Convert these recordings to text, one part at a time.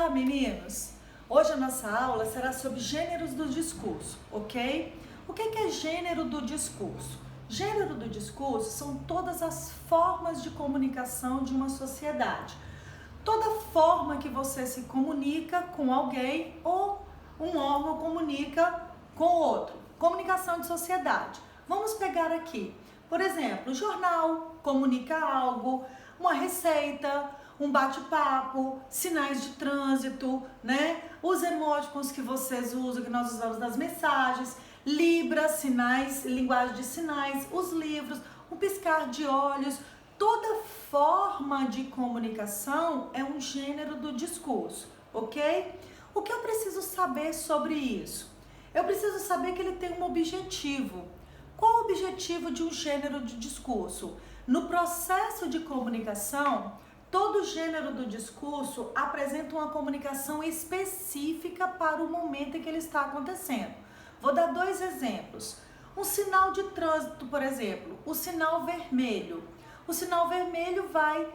Olá, meninos! Hoje a nossa aula será sobre gêneros do discurso, ok? O que é gênero do discurso? Gênero do discurso são todas as formas de comunicação de uma sociedade. Toda forma que você se comunica com alguém ou um órgão comunica com outro. Comunicação de sociedade. Vamos pegar aqui, por exemplo, o jornal comunica algo, uma receita, um bate-papo, sinais de trânsito, né? Os emoticons que vocês usam, que nós usamos nas mensagens, Libras, sinais, linguagem de sinais, os livros, um piscar de olhos. Toda forma de comunicação é um gênero do discurso, ok? O que eu preciso saber sobre isso? Eu preciso saber que ele tem um objetivo. Qual o objetivo de um gênero de discurso? No processo de comunicação, todo gênero do discurso apresenta uma comunicação específica para o momento em que ele está acontecendo. Vou dar dois exemplos. Um sinal de trânsito, por exemplo, o sinal vermelho. O sinal vermelho vai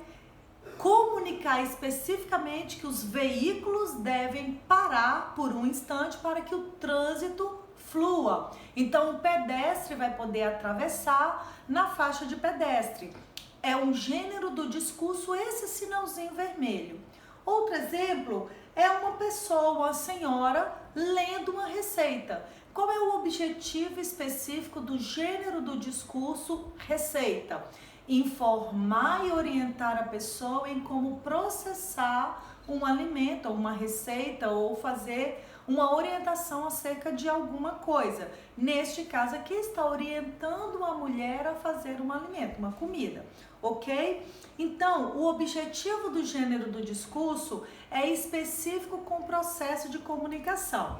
comunicar especificamente que os veículos devem parar por um instante para que o trânsito flua. Então, o pedestre vai poder atravessar na faixa de pedestre. É um gênero do discurso esse sinalzinho vermelho. Outro exemplo é uma pessoa, uma senhora, lendo uma receita. Qual é o objetivo específico do gênero do discurso receita? Informar e orientar a pessoa em como processar um alimento, ou uma receita, ou fazer uma orientação acerca de alguma coisa. Neste caso aqui, está orientando uma mulher a fazer um alimento, uma comida, ok? Então, o objetivo do gênero do discurso é específico com o processo de comunicação.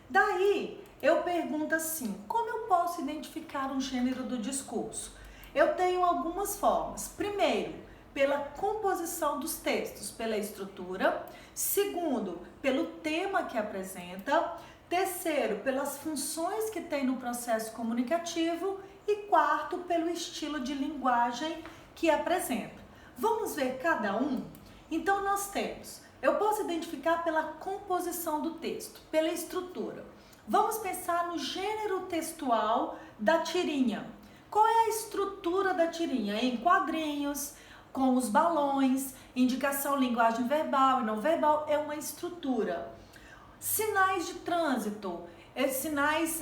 Daí, eu pergunto assim, como eu posso identificar um gênero do discurso? Eu tenho algumas formas. Primeiro, pela composição dos textos, pela estrutura. Segundo, pelo tema que apresenta. Terceiro, pelas funções que tem no processo comunicativo. E quarto, pelo estilo de linguagem que apresenta. Vamos ver cada um? Então, nós temos, eu posso identificar pela composição do texto, pela estrutura. Vamos pensar no gênero textual da tirinha. Qual é a estrutura da tirinha? Em quadrinhos, com os balões, indicação, linguagem verbal e não verbal, é uma estrutura. Sinais de trânsito, sinais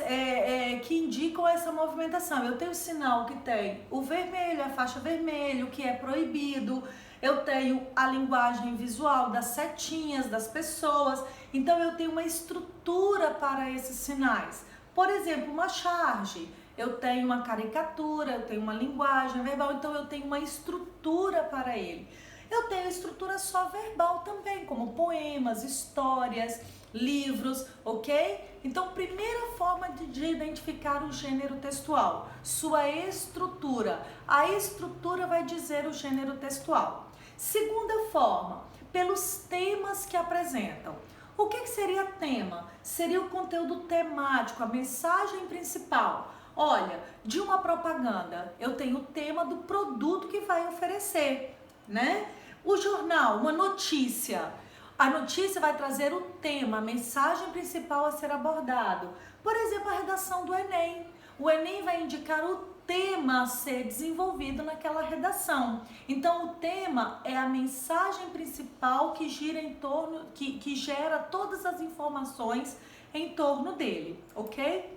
que indicam essa movimentação. Eu tenho o sinal que tem o vermelho, a faixa vermelha, o que é proibido. Eu tenho a linguagem visual das setinhas, das pessoas. Então, eu tenho uma estrutura para esses sinais. Por exemplo, uma charge. Eu tenho uma caricatura, eu tenho uma linguagem verbal, então eu tenho uma estrutura para ele. Eu tenho estrutura só verbal também, como poemas, histórias, livros, ok? Então, primeira forma de identificar o gênero textual, sua estrutura. A estrutura vai dizer o gênero textual. Segunda forma, pelos temas que apresentam. O que seria tema? Seria o conteúdo temático, a mensagem principal. Olha, de uma propaganda, eu tenho o tema do produto que vai oferecer, né? O jornal, uma notícia. A notícia vai trazer o tema, a mensagem principal a ser abordado. Por exemplo, a redação do Enem. O Enem vai indicar o tema a ser desenvolvido naquela redação. Então, o tema é a mensagem principal que gira em torno, que gera todas as informações em torno dele, ok?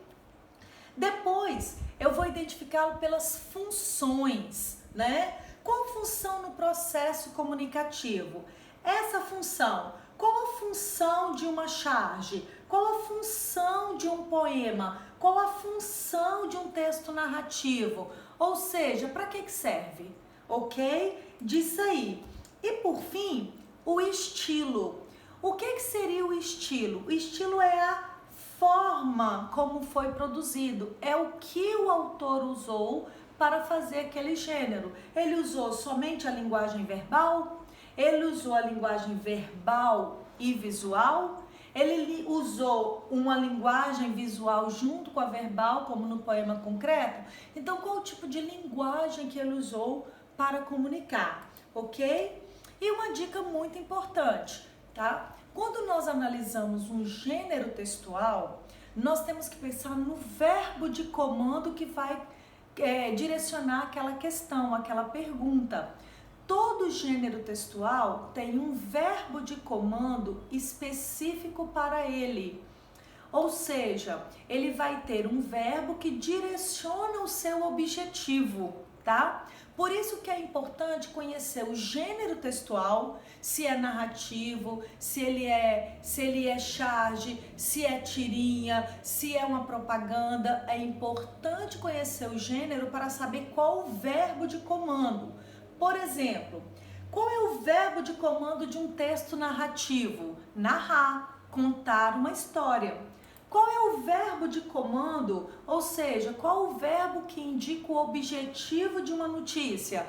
Depois, eu vou identificá-lo pelas funções, né? Qual função no processo comunicativo? Essa função, qual a função de uma charge? Qual a função de um poema? Qual a função de um texto narrativo? Ou seja, para que serve? Ok? Disso aí. E por fim, o estilo. O que seria o estilo? O estilo é a forma como foi produzido, é o que o autor usou para fazer aquele gênero. Ele usou somente a linguagem verbal? Ele usou a linguagem verbal e visual? Ele usou uma linguagem visual junto com a verbal, como no poema concreto? Então, qual o tipo de linguagem que ele usou para comunicar, ok? E uma dica muito importante, tá? Quando nós analisamos um gênero textual, nós temos que pensar no verbo de comando que vai direcionar aquela questão, aquela pergunta. Todo gênero textual tem um verbo de comando específico para ele. Ou seja, ele vai ter um verbo que direciona o seu objetivo, tá? Por isso que é importante conhecer o gênero textual, se é narrativo, se ele é charge, se é tirinha, se é uma propaganda. É importante conhecer o gênero para saber qual o verbo de comando. Por exemplo, qual é o verbo de comando de um texto narrativo? Narrar, contar uma história. Qual é o verbo de comando, ou seja, qual o verbo que indica o objetivo de uma notícia?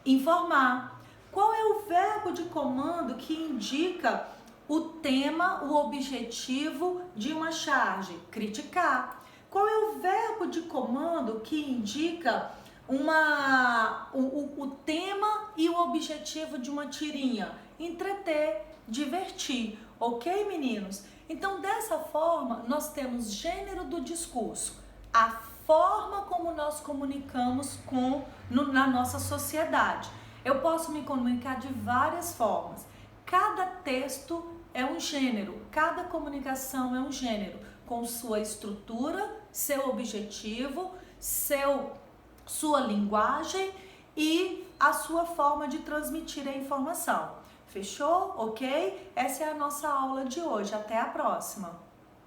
Informar. Qual é o verbo de comando que indica o tema, o objetivo de uma charge? Criticar. Qual é o verbo de comando que indica o tema e o objetivo de uma tirinha? Entreter, divertir, ok, meninos? Então, dessa forma, nós temos gênero do discurso, a forma como nós comunicamos na nossa sociedade. Eu posso me comunicar de várias formas. Cada texto é um gênero, cada comunicação é um gênero, com sua estrutura, seu objetivo, sua linguagem e a sua forma de transmitir a informação. Fechou? Ok? Essa é a nossa aula de hoje. Até a próxima!